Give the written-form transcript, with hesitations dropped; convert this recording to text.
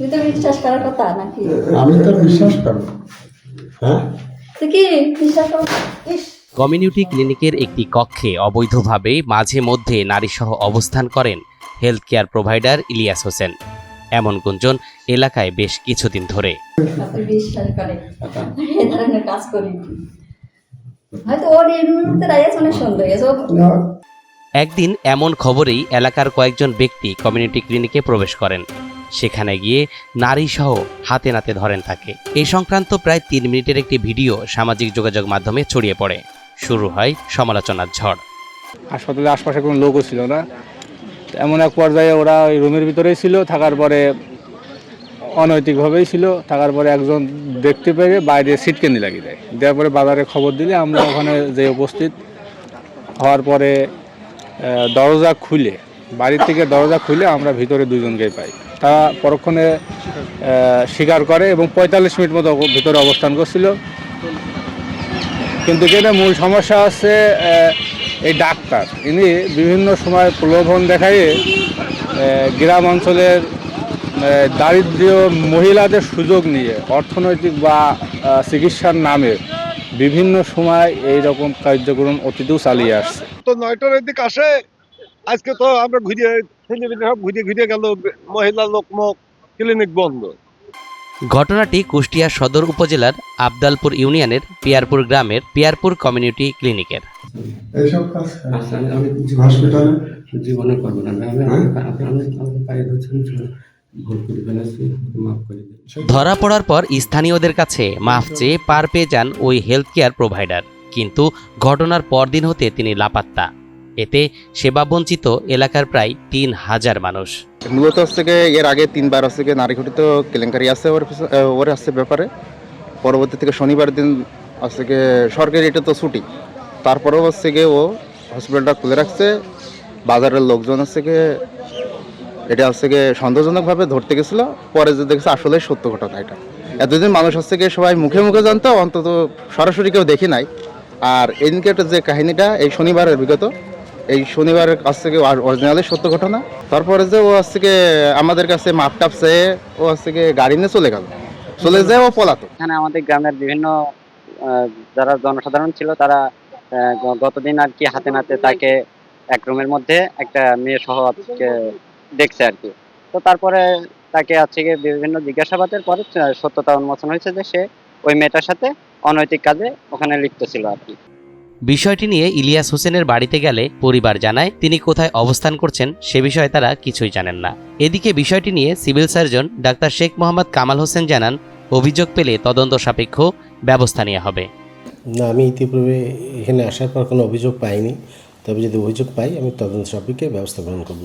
তুই তো বিশ্বাস করার কথা নাকি? আমি তো বিশ্বাস করব। হ্যাঁ, তুই কি বিশ্বাস কর? ইস, কমিউনিটি ক্লিনিকের একটি কক্ষে অবৈধভাবে মাঝে মধ্যে নারীসহ অবস্থান করেন health care provider Ilias Hossain. এমন গুঞ্জন এলাকায় বেশ কিছুদিন ধরে। তুই বিশ্বাস করে এই ধরনের কাজ করি হয়তো ওর এই মুহূর্তে রাইয়াস অনেক সুন্দর এসব। একদিন এমন খবরেই এলাকার কয়েকজন ব্যক্তি কমিউনিটি ক্লিনিকে প্রবেশ করেন। সেখানে গিয়ে নারীসহ হাতে নাতে ধরেন তাকে। এই সংক্রান্ত প্রায় 3 মিনিটের একটি ভিডিও সামাজিক যোগাযোগ মাধ্যমে ছড়িয়ে পড়ে। শুরু হয় সমালোচনার ঝড়। হাসপাতালের আশপাশে কোনো লোকও ছিল না। এমন এক পর্যায়ে ওরা ওই রুমের ভিতরেই ছিল, থাকার পরে অনৈতিকভাবেই ছিল, থাকার পরে একজন দেখতে পেয়ে বাইরে সিটকেনি লাগিয়ে দেয়। দেওয়ার পরে বাজারে খবর দিলে আমরা ওখানে যে উপস্থিত হওয়ার পরে দরজা খুলে, বাড়ির থেকে দরজা খুলে আমরা ভিতরে দুজনকে পাই। তারা পরক্ষণে স্বীকার করে এবং 45 মিনিট মতো ভিতরে অবস্থান করছিল। কিন্তু এখানে মূল সমস্যা আছে এই ডাক্তার, ইনি বিভিন্ন সময় প্রলোভন দেখাইয়ে গ্রাম অঞ্চলের দারিদ্র্য মহিলাদের সুযোগ নিয়ে অর্থনৈতিক বা চিকিৎসার নামে বিভিন্ন সময় এই রকম কার্যক্রম অতীতেও চালিয়ে আসছে। তো 9টার দিকে আসে, আজকে তো আমরা ঘুরে গেল, মহিলা লোকমুখ ক্লিনিক বন্ধ। ঘটনাটি কুষ্টিয়া সদর উপজেলার আবদালপুর ইউনিয়নের পিয়ারপুর গ্রামের পিয়ারপুর কমিউনিটি ক্লিনিকের। এইসব কাজ হসপিটালে জীবনে করবো না। আমি পায়ে ধরছেন, ভুল করে ফেলেছি, মাফ করে দিন। ধরা পড়ার পর স্থানীয়দের কাছে মাফ চেয়ে পার পেয়ে যান ওই হেলথ কেয়ার প্রোভাইডার। কিন্তু ঘটনার পরদিন হতে তিনি লাপাত্তা। এতে সেবাবঞ্চিত এলাকার প্রায় 3000 মানুষ। মূলত হচ্ছে গিয়ে এর আগে 3বার হচ্ছে গিয়ে নারী ঘটিত কেলেঙ্কারি আছে ওর আসছে ব্যাপারে। পরবর্তী থেকে শনিবার দিন হচ্ছে গিয়ে সরকারি এটা তো ছুটি, তারপরেও হচ্ছে গিয়ে ও হসপিটালটা খুলে রাখছে। বাজারের লোকজন হচ্ছে গিয়ে এটা হচ্ছে গিয়ে সন্দেহজনকভাবে ধরতে গেছিলো, পরে যে দেখছে আসলে সত্য ঘটনা এটা। এতদিন মানুষ হচ্ছে গিয়ে সবাই মুখে মুখে জানতো, অন্তত সরাসরি কেউ দেখি নাই। আর এদিকে যে কাহিনীটা এই শনিবারের বিগত এই শনিবারের কাছ থেকে অরিজিনালি সত্য ঘটনা। তারপরে যে ও হচ্ছে গিয়ে আমাদের কাছে মাপ টাপ চেয়ে ও হচ্ছে গিয়ে গাড়ি নিয়ে চলে গেল, চলে যায় ও পলাতক। এখানে আমাদের গ্রামের বিভিন্ন যারা জনসাধারণ ছিল তারা গতদিন আর কি হাতে নাতে তাকে এক রুমের মধ্যে একটা মেয়ে সহ দেখছে আর কি। তো তারপরে তাকে আজকে বিভিন্ন জিজ্ঞাসাবাদের পরে সত্যতা উন্মোচন হয়েছে যে সে ওই মেয়েটার সাথে অনৈতিক কাজে ওখানে লিপ্ত ছিল আর কি। বিষয়টি নিয়ে ইলিয়াস হোসেনের বাড়িতে গেলে পরিবার জানায় তিনি কোথায় অবস্থান করছেন সে বিষয়ে তারা কিছুই জানেন না। এদিকে বিষয়টি নিয়ে civil surgeon doctor Sheikh Mohammad Kamal Hossain জানান, অভিযোগ পেলে তদন্ত সাপেক্ষ ব্যবস্থা নেওয়া হবে। না, আমি ইতিপূর্বে এখানে আসার পর কোনো অভিযোগ পাইনি, তবে যদি অভিযোগ পাই আমি তদন্ত সাপেক্ষে ব্যবস্থা গ্রহণ করব।